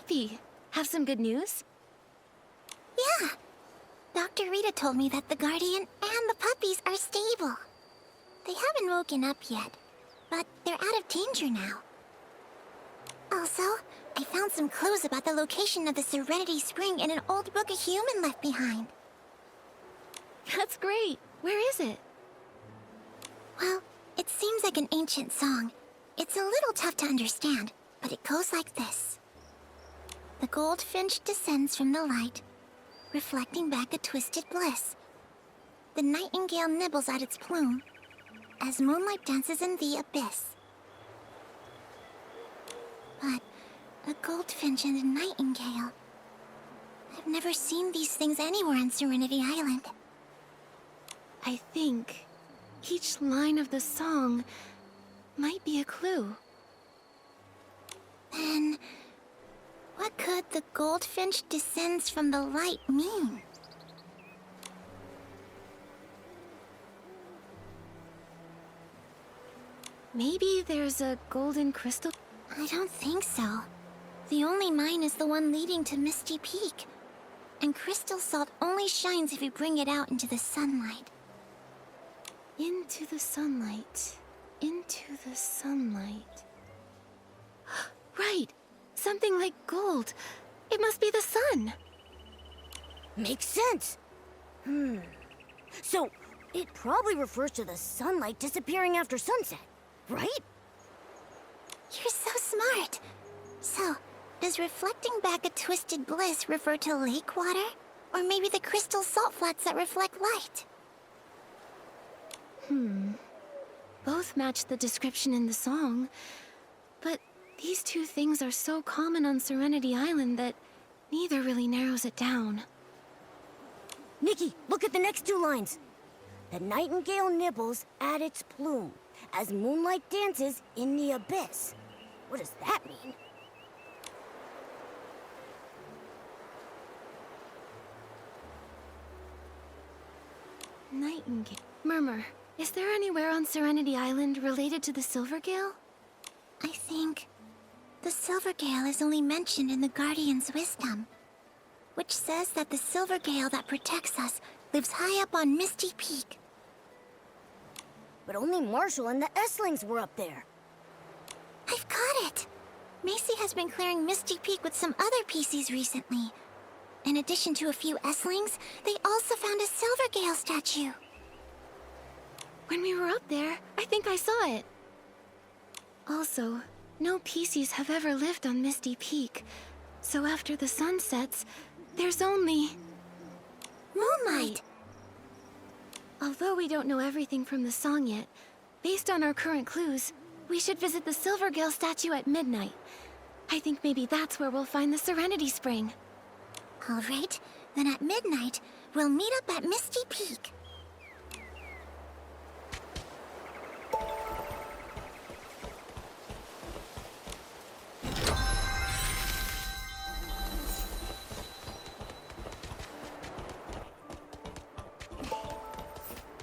puppy. Have some good news? Yeah. Dr. Rita told me that the Guardian and the puppies are stable. They haven't woken up yet, but they're out of danger now. Also, I found some clues about the location of the Serenity Spring in an old book a human left behind. That's great. Where is it? Well, it seems like an ancient song. It's a little tough to understand, but it goes like this. The goldfinch descends from the light, reflecting back a twisted bliss. The nightingale nibbles at its plume, as moonlight dances in the abyss. But a goldfinch and a nightingale... I've never seen these things anywhere on Serenity Island. I think each line of the song might be a clue. Then, what could the goldfinch descends from the light mean? Maybe there's a golden crystal? I don't think so. The only mine is the one leading to Misty Peak. And crystal salt only shines if you bring it out into the sunlight. Into the sunlight. Into the sunlight. Right! Something like gold. It must be the sun. Makes sense. So, it probably refers to the sunlight disappearing after sunset, right? You're so smart. So, does reflecting back a twisted bliss refer to lake water? Or maybe the crystal salt flats that reflect light? Both match the description in the song. But these two things are so common on Serenity Island that neither really narrows it down. Nikki, look at the next two lines. The nightingale nibbles at its plume as moonlight dances in the abyss. What does that mean? Nightingale. Murmur, is there anywhere on Serenity Island related to the Silvergale? I think the Silvergale is only mentioned in the Guardian's wisdom, which says that the Silvergale that protects us lives high up on Misty Peak. But only Marshall and the Esslings were up there. I've got it! Macy has been clearing Misty Peak with some other PCs recently. In addition to a few Esslings, they also found a Silvergale statue. When we were up there, I think I saw it. Also, no PCs have ever lived on Misty Peak. So after the sun sets, there's only... Moonlight! Although we don't know everything from the song yet, based on our current clues, we should visit the Silvergale statue at midnight. I think maybe that's where we'll find the Serenity Spring. All right, then at midnight, we'll meet up at Misty Peak.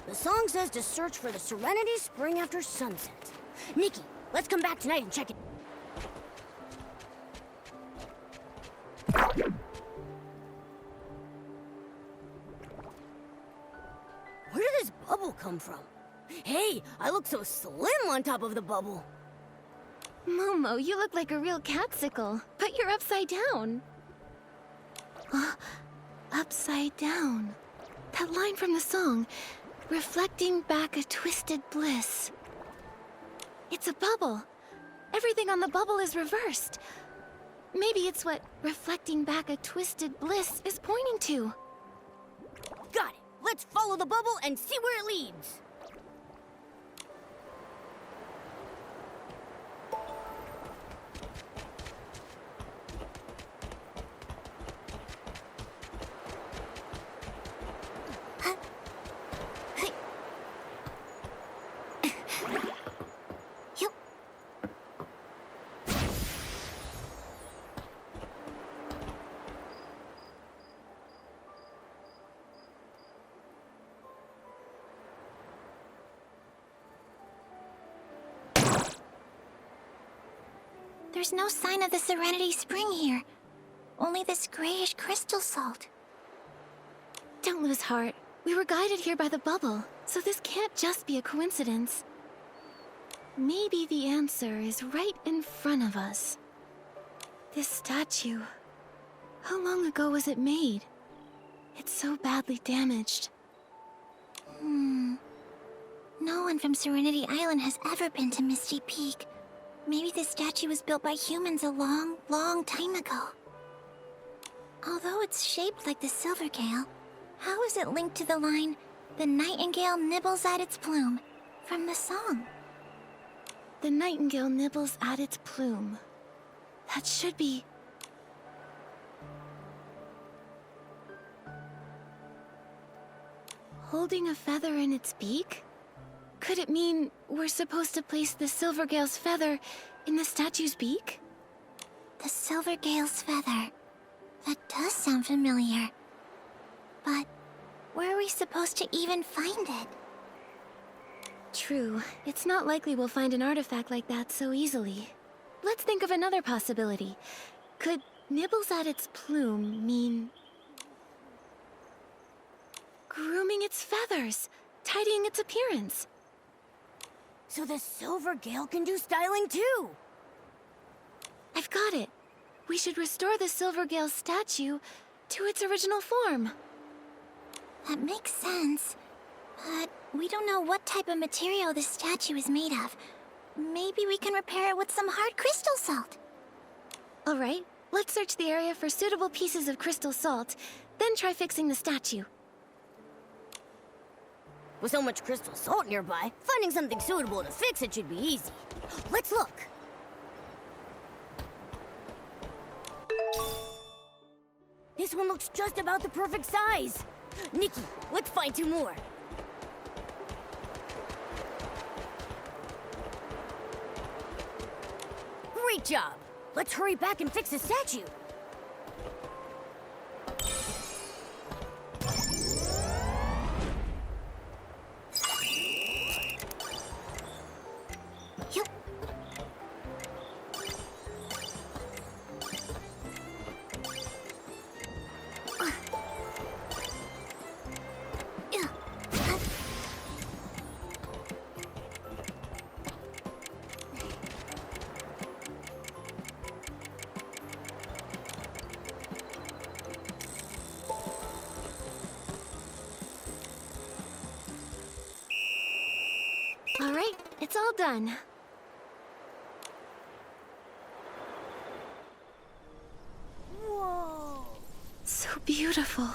The song says to search for the Serenity Spring after sunset. Nikki, let's come back tonight and check it. Where did this bubble come from? Hey, I look so slim on top of the bubble. Momo, you look like a real catsicle, but you're upside down. Upside down. That line from the song, reflecting back a twisted bliss. It's a bubble. Everything on the bubble is reversed. Maybe it's what reflecting back a twisted bliss is pointing to. Got it. Let's follow the bubble and see where it leads. There's no sign of the Serenity Spring here. only this grayish crystal salt. Don't lose heart. We were guided here by the bubble, so this can't just be a coincidence. Maybe the answer is right in front of us. This statue. How long ago was it made? It's so badly damaged. No one from Serenity Island has ever been to Misty Peak. Maybe this statue was built by humans a long, long time ago. Although it's shaped like the Silvergale, how is it linked to the line, "The nightingale nibbles at its plume," from the song? The nightingale nibbles at its plume. That should be... Holding a feather in its beak? Could it mean we're supposed to place the Silvergale's feather in the statue's beak? The Silvergale's feather. That does sound familiar. But where are we supposed to even find it? True. It's not likely we'll find an artifact like that so easily. Let's think of another possibility. Could nibbles at its plume mean... grooming its feathers, tidying its appearance? So the Silvergale can do styling too! I've got it. We should restore the Silvergale statue to its original form. That makes sense. But we don't know what type of material this statue is made of. Maybe we can repair it with some hard crystal salt. All right, let's search the area for suitable pieces of crystal salt, then try fixing the statue. With so much crystal salt nearby, finding something suitable to fix it should be easy. Let's look! This one looks just about the perfect size! Nikki, let's find two more! Great job! Let's hurry back and fix the statue! Yup. All right, it's all done. Whoa! So beautiful.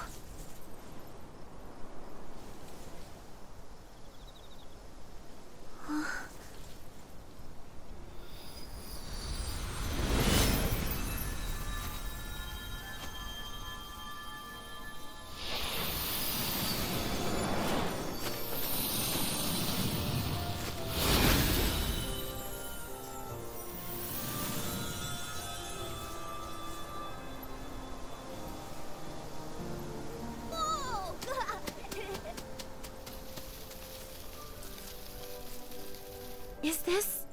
Is this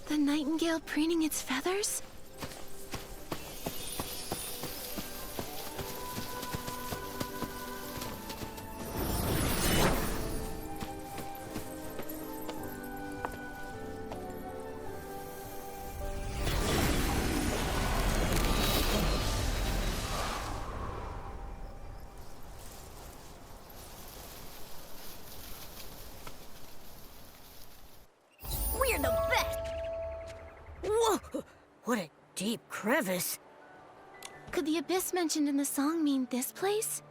the nightingale preening its feathers? We're the best! Whoa! What a deep crevice. Could the abyss mentioned in the song mean this place?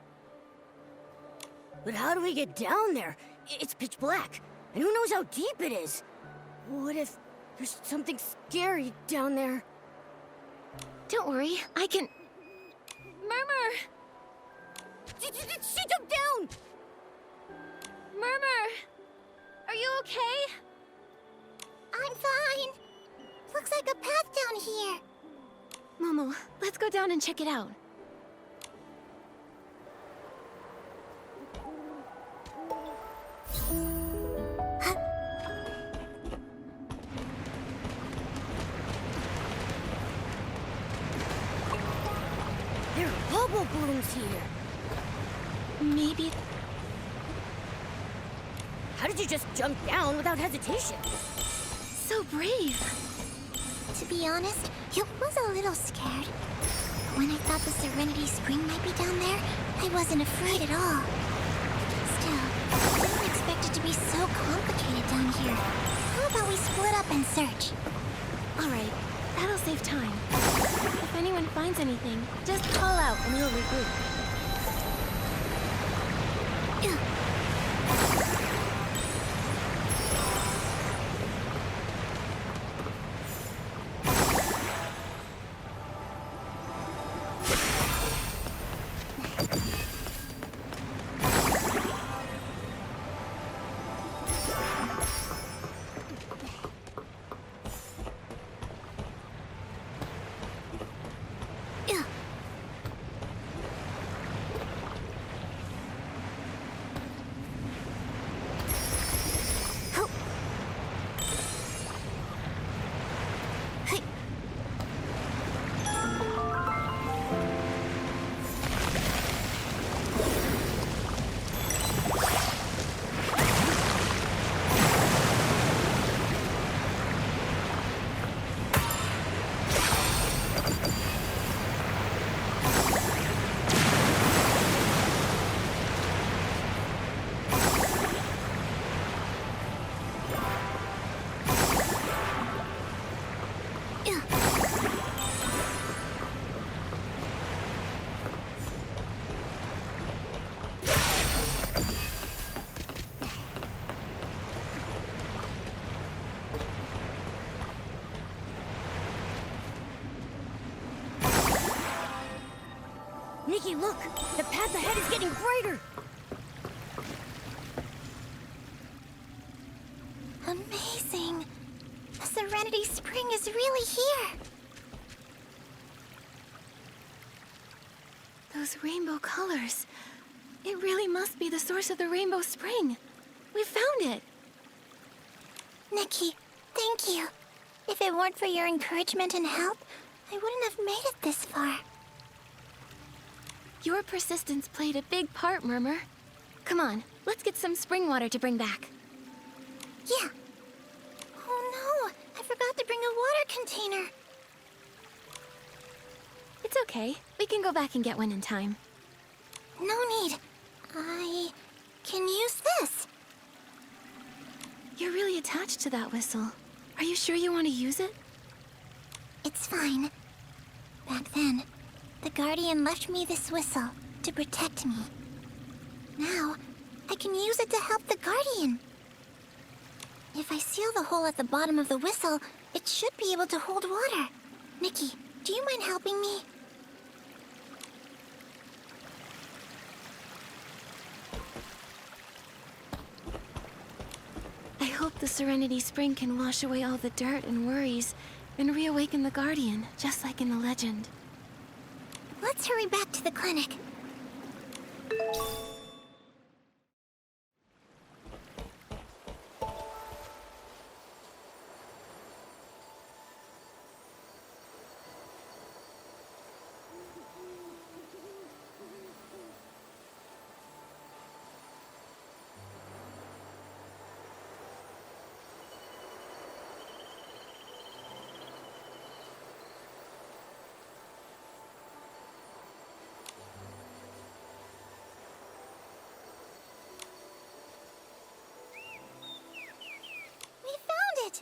But how do we get down there? It's pitch black, and who knows how deep it is? What if there's something scary down there? Don't worry, I can... Murmur! She jumped down! Murmur! Are you okay? I'm fine. Looks like a path down here. Momo, let's go down and check it out. bubble blooms here. Maybe... How did you just jump down without hesitation? So brave. To be honest, I was a little scared. But when I thought the Serenity Spring might be down there, I wasn't afraid at all. Still, I didn't expect it to be so complicated down here. How about we split up and search? All right, that'll save time. If anyone finds anything, just call out and we'll regroup. Ugh. Nikki, look! The path ahead is getting brighter! Amazing! The Serenity Spring is really here! Those rainbow colors. It really must be the source of the Rainbow Spring. We found it! Nikki, thank you. If it weren't for your encouragement and help, I wouldn't have made it this far. Your persistence played a big part, Murmur. Come on, let's get some spring water to bring back. Yeah. Oh no, I forgot to bring a water container. It's okay. We can go back and get one in time. No need. I can use this. You're really attached to that whistle. Are you sure you want to use it? It's fine. Back then, the Guardian left me this whistle to protect me. Now, I can use it to help the Guardian. If I seal the hole at the bottom of the whistle, it should be able to hold water. Nikki, do you mind helping me? I hope the Serenity Spring can wash away all the dirt and worries and reawaken the Guardian, just like in the legend. Let's hurry back to the clinic.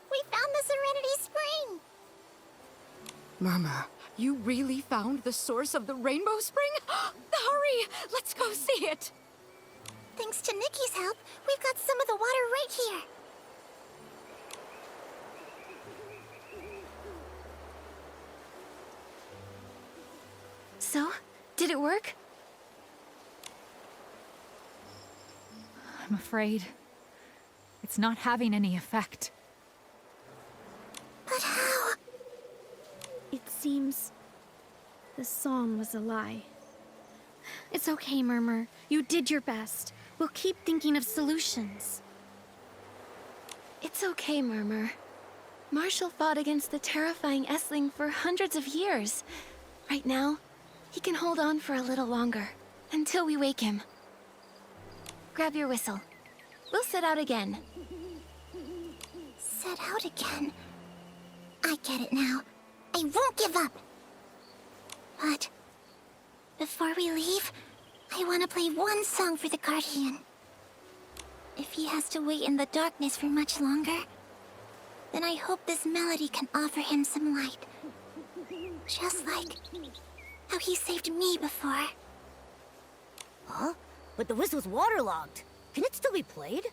We found the Serenity Spring! Murmur, you really found the source of the Rainbow Spring? Hurry! Let's go see it! Thanks to Nikki's help, we've got some of the water right here. So, did it work? I'm afraid it's not having any effect. But how? It seems the song was a lie. It's okay, Murmur. You did your best. We'll keep thinking of solutions. It's okay, Murmur. Marshall fought against the terrifying Essling for hundreds of years. Right now, He can hold on for a little longer, until we wake him. Grab your whistle. We'll set out again. Set out again? I get it now. I won't give up! But before we leave, I want to play one song for the Guardian. If he has to wait in the darkness for much longer, then I hope this melody can offer him some light. Just like how he saved me before. Huh? But the whistle's waterlogged. Can it still be played?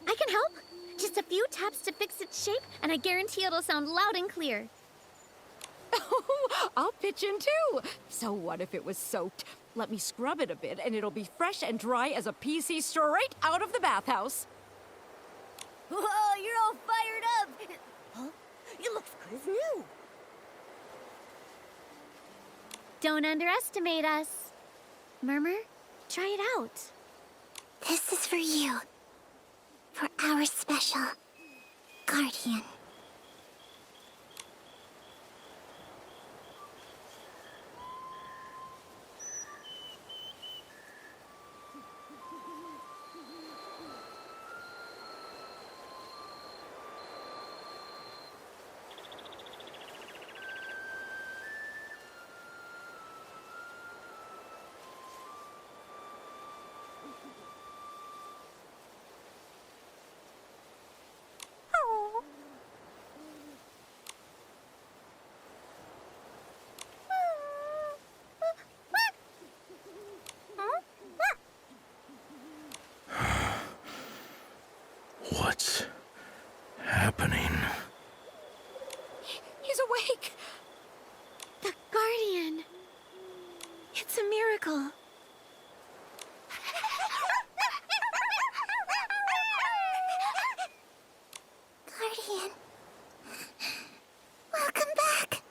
I can help. Just a few taps to fix its shape, and I guarantee it'll sound loud and clear. Oh, I'll pitch in too. So what if it was soaked? Let me scrub it a bit, and it'll be fresh and dry as a PC straight out of the bathhouse. Whoa, you're all fired up! Huh? It looks good as new. Don't underestimate us. Murmur, try it out. This is for you. For our special Guardian. What's happening? He's awake. The Guardian. It's a miracle. Guardian. Welcome back.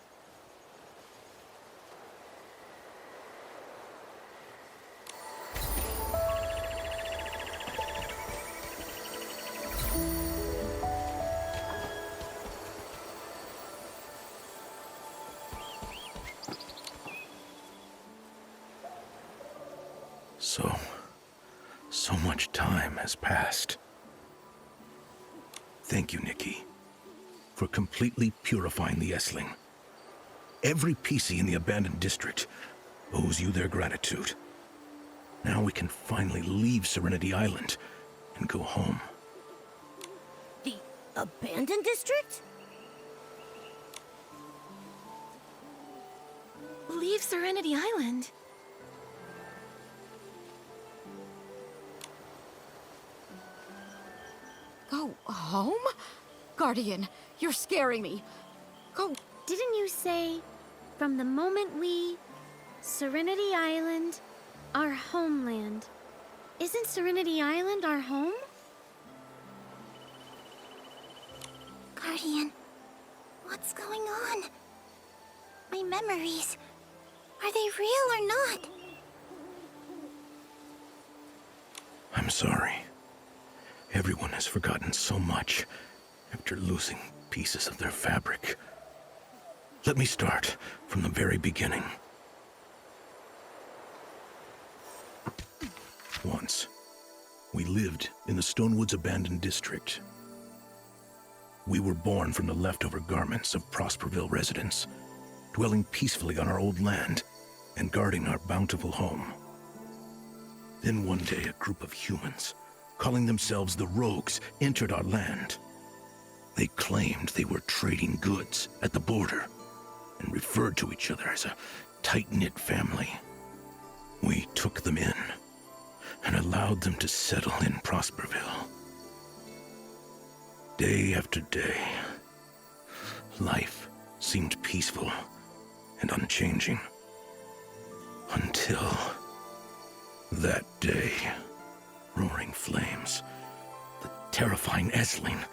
So much time has passed. Thank you, Nikki, for completely purifying the Essling. Every PC in the abandoned district owes you their gratitude. Now we can finally leave Serenity Island and go home. The abandoned district? Leave Serenity Island. Go home? Guardian, you're scaring me. Go. Didn't you say, from the moment we... Serenity Island, our homeland. Isn't Serenity Island our home? Guardian, what's going on? My memories, are they real or not? I'm sorry. Everyone has forgotten so much after losing pieces of their fabric. Let me start from the very beginning. Once, we lived in the Stonewoods abandoned district. We were born from the leftover garments of Prosperville residents, dwelling peacefully on our old land and guarding our bountiful home. Then one day, a group of humans, calling themselves the Rogues, entered our land. They claimed they were trading goods at the border and referred to each other as a tight-knit family. We took them in and allowed them to settle in Prosperville. Day after day, life seemed peaceful and unchanging. Until that day, roaring flames, the terrifying Essling,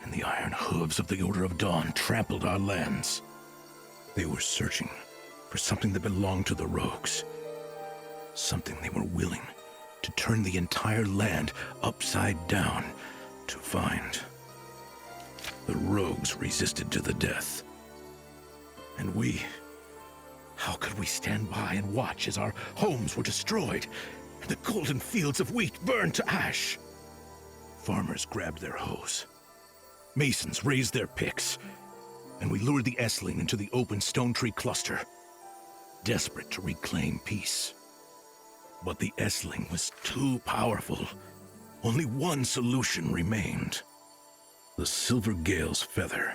and the iron hooves of the Order of Dawn trampled our lands. They were searching for something that belonged to the Rogues. Something they were willing to turn the entire land upside down to find. The Rogues resisted to the death. And we How could we stand by and watch as our homes were destroyed and the golden fields of wheat burned to ash? Farmers grabbed their hoes. Masons raised their picks, and we lured the Essling into the open stone tree cluster, desperate to reclaim peace. But the Essling was too powerful. Only one solution remained. The Silver Gale's feather.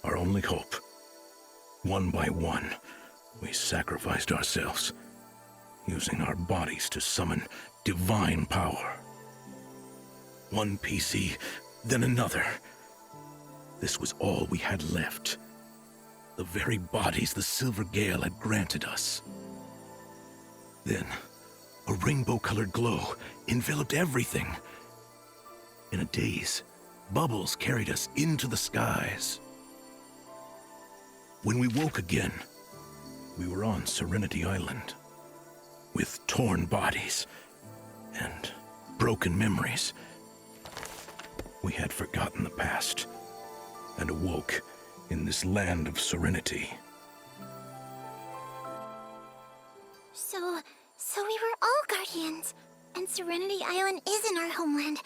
Our only hope. One by one, we sacrificed ourselves, using our bodies to summon divine power. One PC, then another. This was all we had left. The very bodies the Silver Gale had granted us. Then, a rainbow-colored glow enveloped everything. In a daze, bubbles carried us into the skies. When we woke again, we were on Serenity Island, with torn bodies and broken memories. We had forgotten the past and awoke in this land of serenity. So we were all guardians, and Serenity Island isn't our homeland.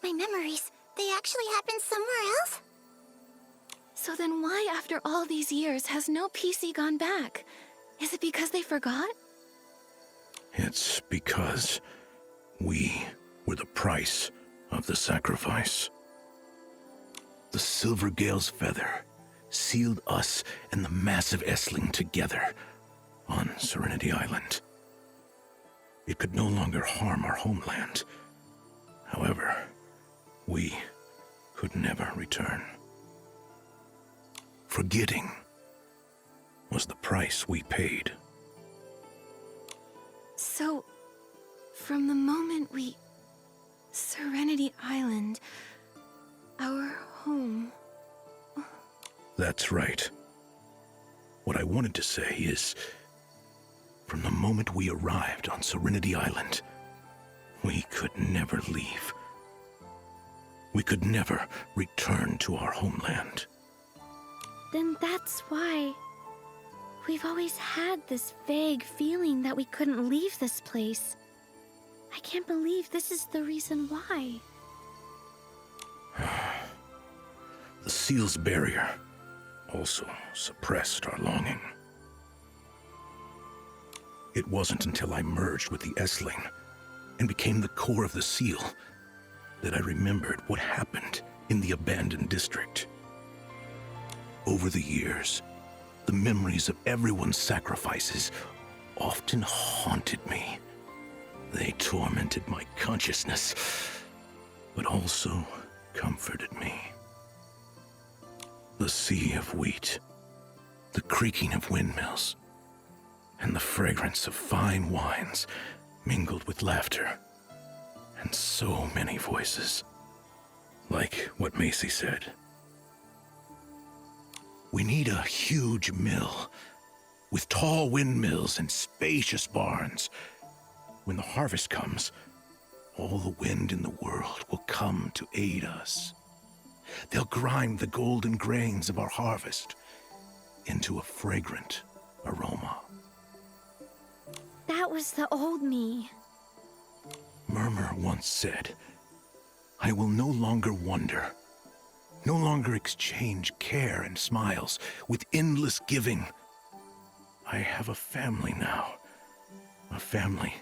My memories, they actually happened somewhere else? So then why, after all these years, has no PC gone back? Is it because they forgot? It's because we were the price of the sacrifice. The Silver Gale's feather sealed us and the massive Essling together on Serenity Island. It could no longer harm our homeland. However, we could never return. Forgetting was the price we paid. So, from the moment we... Serenity Island, our home... That's right. What I wanted to say is, from the moment we arrived on Serenity Island, we could never leave. We could never return to our homeland. Then that's why we've always had this vague feeling that we couldn't leave this place. I can't believe this is the reason why. The seal's barrier also suppressed our longing. It wasn't until I merged with the Essling and became the core of the seal that I remembered what happened in the abandoned district. Over the years, the memories of everyone's sacrifices often haunted me. They tormented my consciousness, but also comforted me. The sea of wheat, the creaking of windmills, and the fragrance of fine wines mingled with laughter, and so many voices. Like what Macy said. We need a huge mill, with tall windmills and spacious barns. When the harvest comes, all the wind in the world will come to aid us. They'll grind the golden grains of our harvest into a fragrant aroma. That was the old me. Murmur once said, I will no longer wonder, no longer exchange care and smiles with endless giving. I have a family now, a family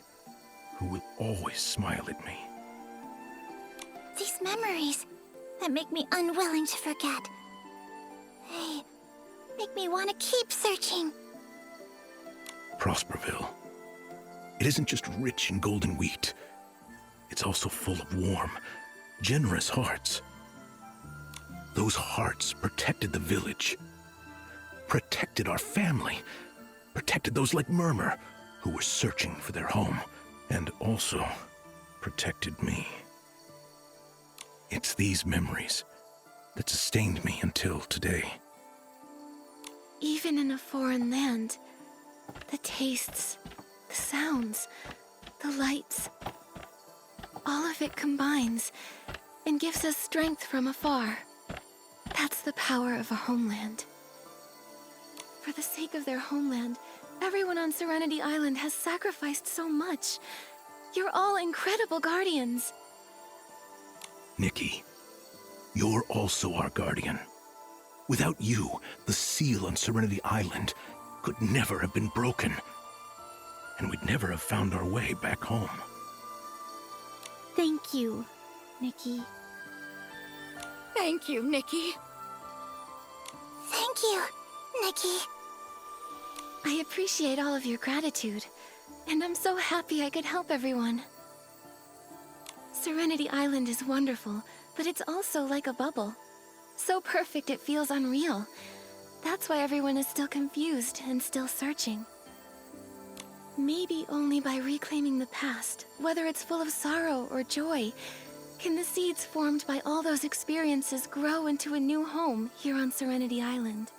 who will always smile at me. These memories that make me unwilling to forget. They make me want to keep searching. Prosperville. It isn't just rich in golden wheat. It's also full of warm, generous hearts. Those hearts protected the village, protected our family, protected those like Murmur who were searching for their home, and also protected me. It's these memories that sustained me until today. Even in a foreign land, the tastes, the sounds, the lights, all of it combines and gives us strength from afar. That's the power of a homeland. For the sake of their homeland, Everyone on Serenity Island has sacrificed so much. You're all incredible guardians. Nikki, you're also our guardian. Without you, the seal on Serenity Island could never have been broken. And we'd never have found our way back home. Thank you, Nikki. Thank you, Nikki. Thank you, Nikki. I appreciate all of your gratitude, and I'm so happy I could help everyone. Serenity Island is wonderful, but it's also like a bubble. So perfect it feels unreal. That's why everyone is still confused and still searching. Maybe only by reclaiming the past, whether it's full of sorrow or joy, can the seeds formed by all those experiences grow into a new home here on Serenity Island.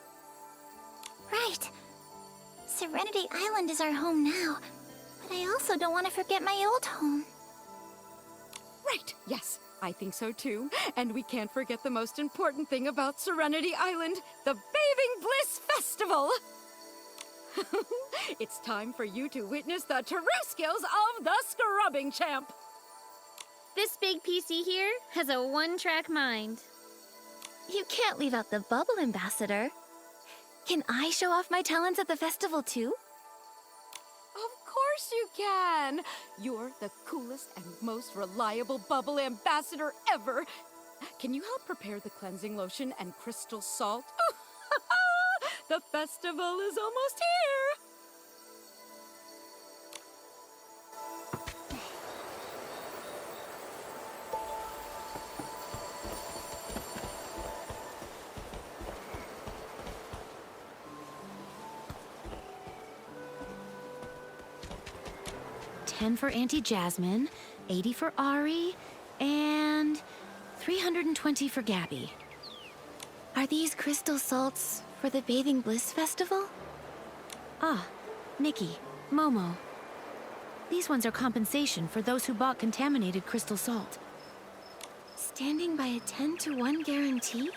Right. Serenity Island is our home now, but I also don't want to forget my old home. Right, yes, I think so too. And we can't forget the most important thing about Serenity Island, the Bathing Bliss Festival! It's time for you to witness the true skills of the Scrubbing Champ! This big PC here has a one-track mind. You can't leave out the Bubble Ambassador. Can I show off my talents at the festival too? Of course you can! You're the coolest and most reliable Bubble Ambassador ever! Can you help prepare the cleansing lotion and crystal salt? The festival is almost here! 10 for Auntie Jasmine, 80 for Ari, and 320 for Gabby. Are these crystal salts for the Bathing Bliss Festival? Ah, Nikki, Momo. These ones are compensation for those who bought contaminated crystal salt. Standing by a 10-to-1 guarantee?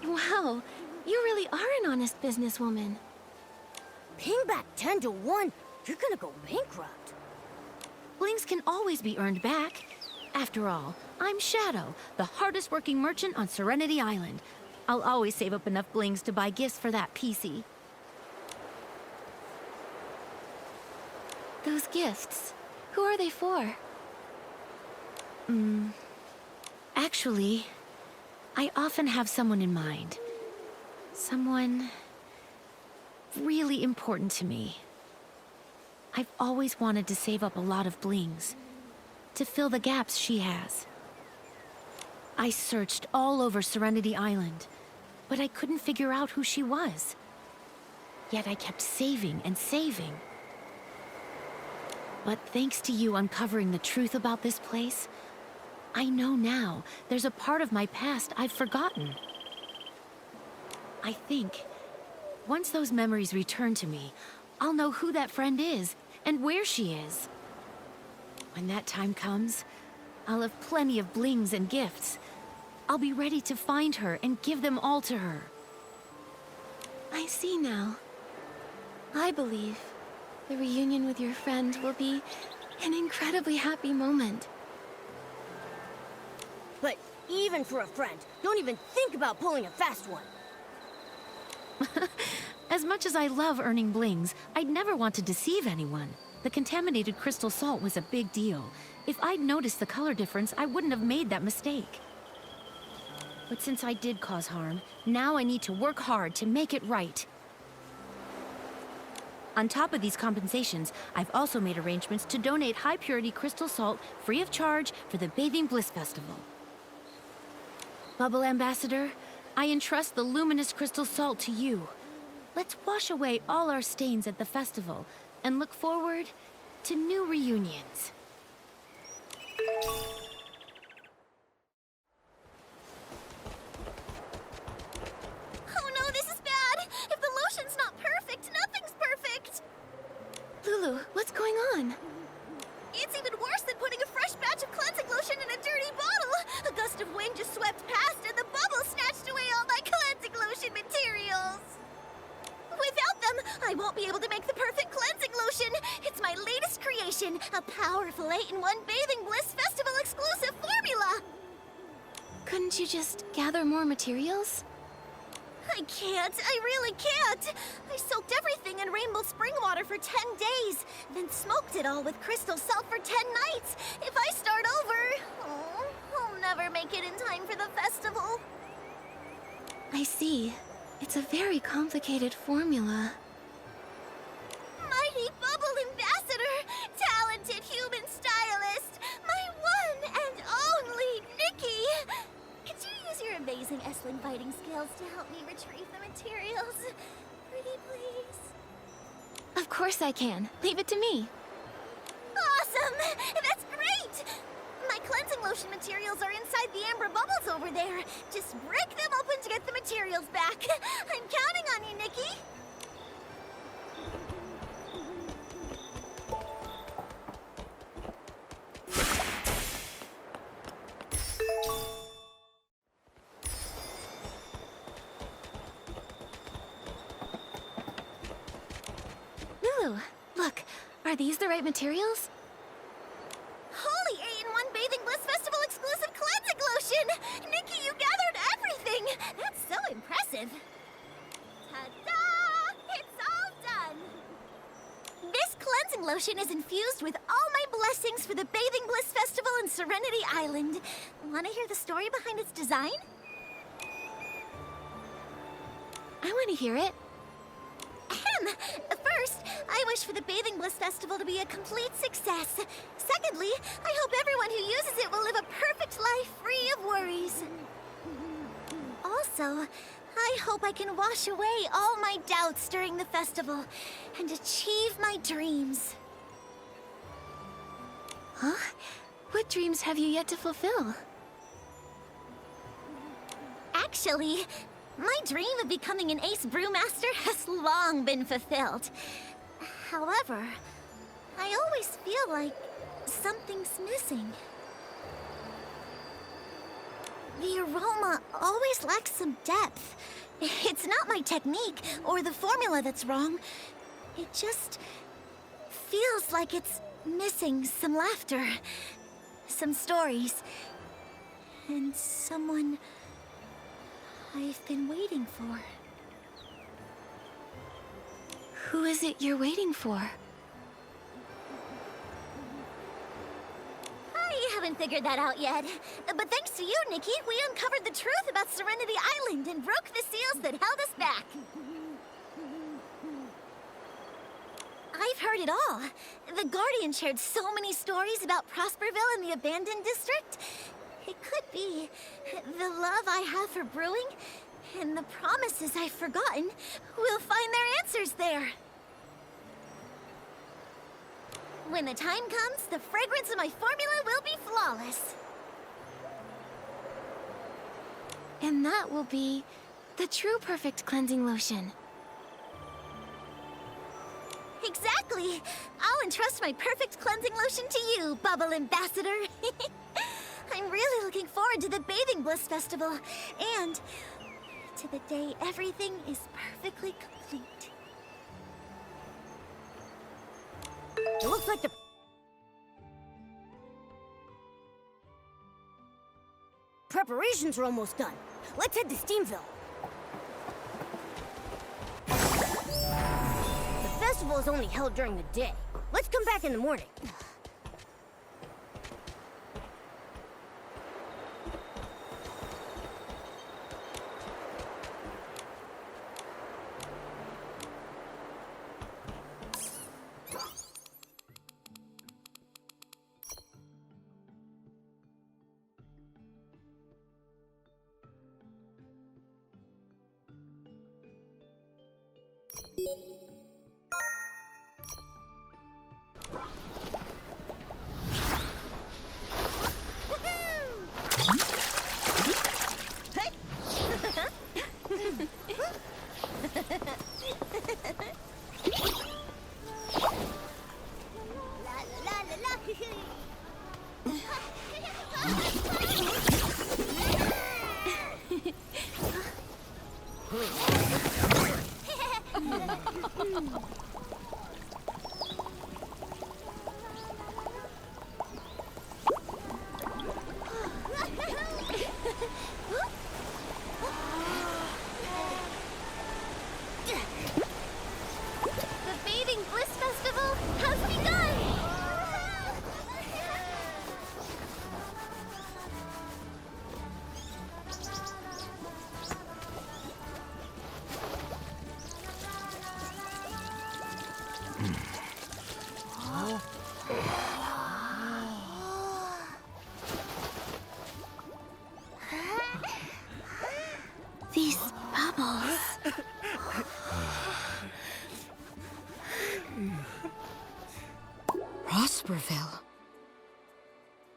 Wow, you really are an honest businesswoman. Paying back 10 to 1, you're gonna go bankrupt. Blings can always be earned back. After all, I'm Shadow, the hardest working merchant on Serenity Island. I'll always save up enough blings to buy gifts for that PC. Those gifts, who are they for? Actually, I often have someone in mind. Someone really important to me. I've always wanted to save up a lot of blings to fill the gaps she has. I searched all over Serenity Island, but I couldn't figure out who she was. Yet I kept saving and saving. But thanks to you uncovering the truth about this place, I know now there's a part of my past I've forgotten. I think once those memories return to me, I'll know who that friend is and where she is. When that time comes, I'll have plenty of blings and gifts. I'll be ready to find her and give them all to her. I see now. I believe the reunion with your friend will be an incredibly happy moment. But even for a friend, don't even think about pulling a fast one. As much as I love earning blings, I'd never want to deceive anyone. The contaminated crystal salt was a big deal. If I'd noticed the color difference, I wouldn't have made that mistake. But since I did cause harm, now I need to work hard to make it right. On top of these compensations, I've also made arrangements to donate high-purity crystal salt free of charge for the Bathing Bliss Festival. Bubble Ambassador, I entrust the luminous crystal salt to you. Let's wash away all our stains at the festival and look forward to new reunions. Oh no, this is bad! If the lotion's not perfect, nothing's perfect! Lulu, what's going on? It's even worse than putting a fresh batch of cleansing lotion in a dirty bottle! A gust of wind just swept past and the bubble snatched away all my cleansing lotion materials! Without them, I won't be able to make the perfect 8-in-1 Bathing Bliss Festival exclusive formula! Couldn't you just gather more materials? I can't. I really can't. I soaked everything in rainbow spring water for 10 days, then smoked it all with crystal salt for 10 nights. If I start over, I'll never make it in time for the festival. I see. It's a very complicated formula. Mighty Bubble Ambassador, talented human stylist, my one and only Nikki. Could you use your amazing S-Ling fighting skills to help me retrieve the materials? Pretty please? Of course I can. Leave it to me. Awesome! That's great! My cleansing lotion materials are inside the amber bubbles over there. Just break them open to get the materials back. I'm counting on you, Nikki. Lulu, look. Are these the right materials? Holy 8-in-1 Bathing Bliss Festival exclusive cleansing lotion! Nikki, you gathered everything! That's so impressive. Ta-da! It's all done! This cleansing lotion is infused with all my blessings for the Bathing Bliss Festival in Serenity Island. Want to hear the story behind its design? I want to hear it. Ahem. First, I wish for the Bathing Bliss Festival to be a complete success. Secondly, I hope everyone who uses it will live a perfect life free of worries. Also, I hope I can wash away all my doubts during the festival and achieve my dreams. Huh? What dreams have you yet to fulfill? Actually, my dream of becoming an ace brewmaster has long been fulfilled. However, I always feel like something's missing. The aroma always lacks some depth. It's not my technique or the formula that's wrong. It just feels like it's missing some laughter, some stories, and someone I've been waiting for. Who is it you're waiting for? I haven't figured that out yet. But thanks to you, Nikki, we uncovered the truth about Serenity Island and broke the seals that held us back. I've heard it all. The Guardian shared so many stories about Prosperville and the abandoned district. It could be the love I have for brewing and the promises I've forgotten will find their answers there. When the time comes, the fragrance of my formula will be flawless. And that will be the true perfect cleansing lotion. Exactly! I'll entrust my perfect cleansing lotion to you, Bubble Ambassador. I'm really looking forward to the Bathing Bliss Festival, and to the day everything is perfectly complete. It looks like the preparations are almost done. Let's head to Steamville. The festival is only held during the day. Let's come back in the morning.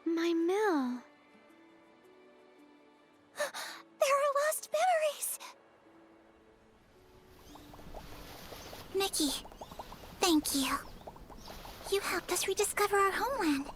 My mill. There are lost memories! Nikki, thank you. You helped us rediscover our homeland.